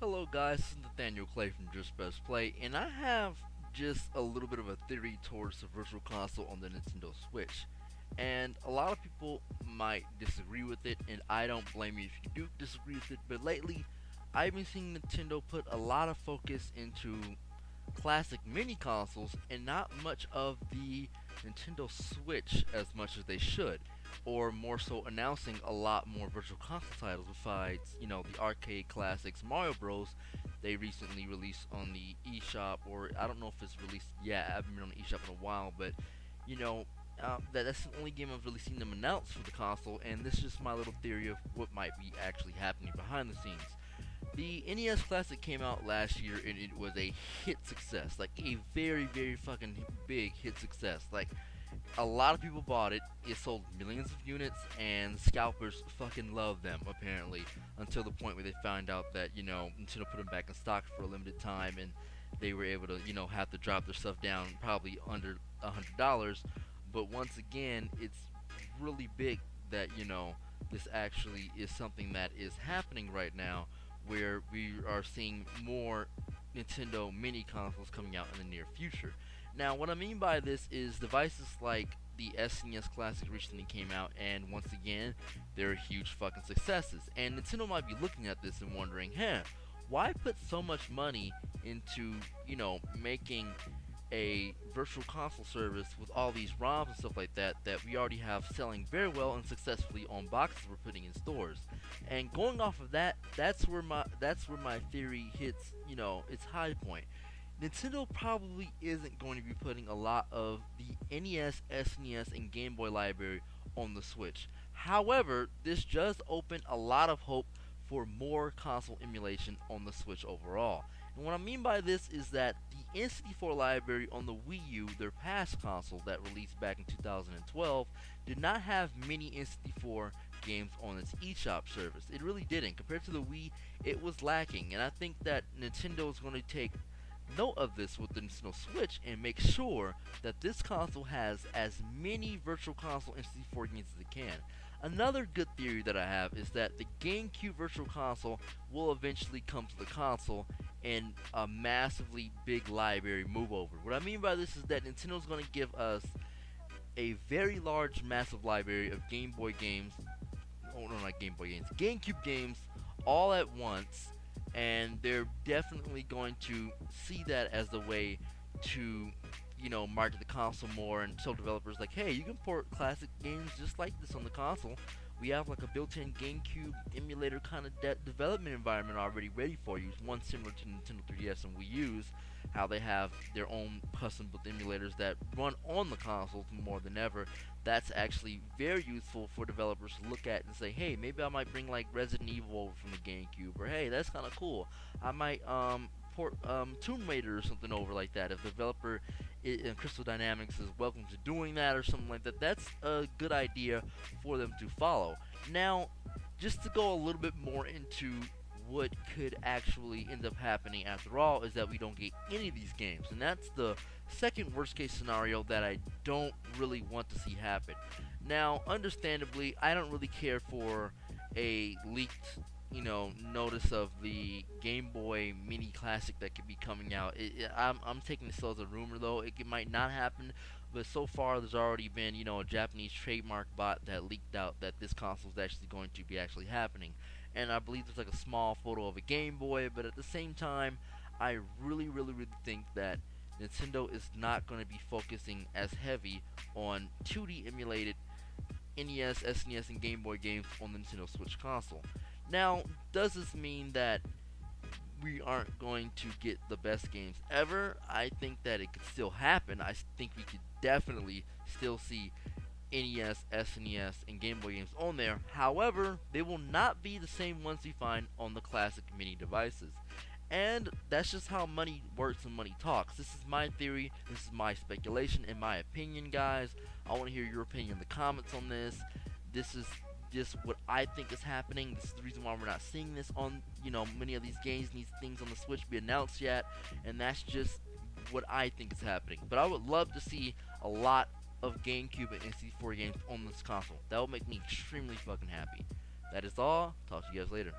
Hello guys, this is Nathaniel Clay from Just Best Play, and I have just a little bit of a theory towards the Virtual Console on the Nintendo Switch. And a lot of people might disagree with it, and I don't blame you if you do disagree with it, but lately I've been seeing Nintendo put a lot of focus into classic mini consoles and not much of the Nintendo Switch as much as they should, or more so announcing a lot more virtual console titles besides, the arcade classics Mario Bros. They recently released on the eShop, or I don't know if it's released yet. I haven't been on the eShop in a while, but you know, that's the only game I've really seen them announce for the console, and this is just my little theory of what might be actually happening behind the scenes. The NES Classic came out last year and it was a hit success. Like a very, very fucking big hit success. Like a lot of people bought it. It sold millions of units and scalpers fucking loved them apparently until the point where they found out that, Nintendo put them back in stock for a limited time and they were able to, have to drop their stuff down probably under $100. But once again, it's really big that, this actually is something that is happening right now where we are seeing more Nintendo mini consoles coming out in the near future. Now, what I mean by this is devices like the SNES Classic recently came out, and once again, they're huge fucking successes. And Nintendo might be looking at this and wondering, why put so much money into, making a virtual console service with all these ROMs and stuff like that that we already have selling very well and successfully on boxes we're putting in stores. And going off of that, that's where my theory hits, its high point. Nintendo probably isn't going to be putting a lot of the NES, SNES, and Game Boy library on the Switch. However, this does open a lot of hope for more console emulation on the Switch overall. And what I mean by this is that the N64 library on the Wii U, their past console that released back in 2012, did not have many N64 games on its eShop service. It really didn't. Compared to the Wii, it was lacking. And I think that Nintendo is going to take note of this with the Nintendo Switch and make sure that this console has as many virtual console N64 games as it can. Another good theory that I have is that the GameCube Virtual Console will eventually come to the console in a massively big library move over. What I mean by this is that Nintendo's going to give us a very large, massive library of Game Boy games. Oh no, not Game Boy games. GameCube games all at once, and they're definitely going to see that as the way to market the console more and tell developers like, hey, you can port classic games just like this on the console. We have like a built-in GameCube emulator kind of development environment already ready for you. It's one similar to Nintendo 3DS and Wii U's, how they have their own custom-built emulators that run on the consoles more than ever. That's actually very useful for developers to look at and say, hey, maybe I might bring like Resident Evil over from the GameCube, or hey, that's kind of cool. I might port Tomb Raider or something over like that. If the developer in Crystal Dynamics is welcome to doing that or something like that, that's a good idea for them to follow. Now, just to go a little bit more into what could actually end up happening after all is that we don't get any of these games, and that's the second worst case scenario that I don't really want to see happen. Now, understandably, I don't really care for a leaked notice of the Game Boy Mini Classic that could be coming out. I'm taking this as a rumor though. It might not happen, but so far there's already been a Japanese trademark bot that leaked out that this console is actually going to be actually happening. And I believe there's like a small photo of a Game Boy, but at the same time, I really think that Nintendo is not going to be focusing as heavy on 2D emulated NES, SNES, and Game Boy games on the Nintendo Switch console. Now, does this mean that we aren't going to get the best games ever? I think that it could still happen. I think we could definitely still see NES, SNES, and Game Boy games on there. However, they will not be the same ones we find on the classic mini devices. And that's just how money works and money talks. This is my theory. This is my speculation and my opinion, guys. I want to hear your opinion in the comments on this. This is just what I think is happening. This is the reason why we're not seeing this on, many of these games, these things on the Switch be announced yet. And that's just what I think is happening. But I would love to see a lot of GameCube and N64 games on this console. That would make me extremely fucking happy. That is all. Talk to you guys later.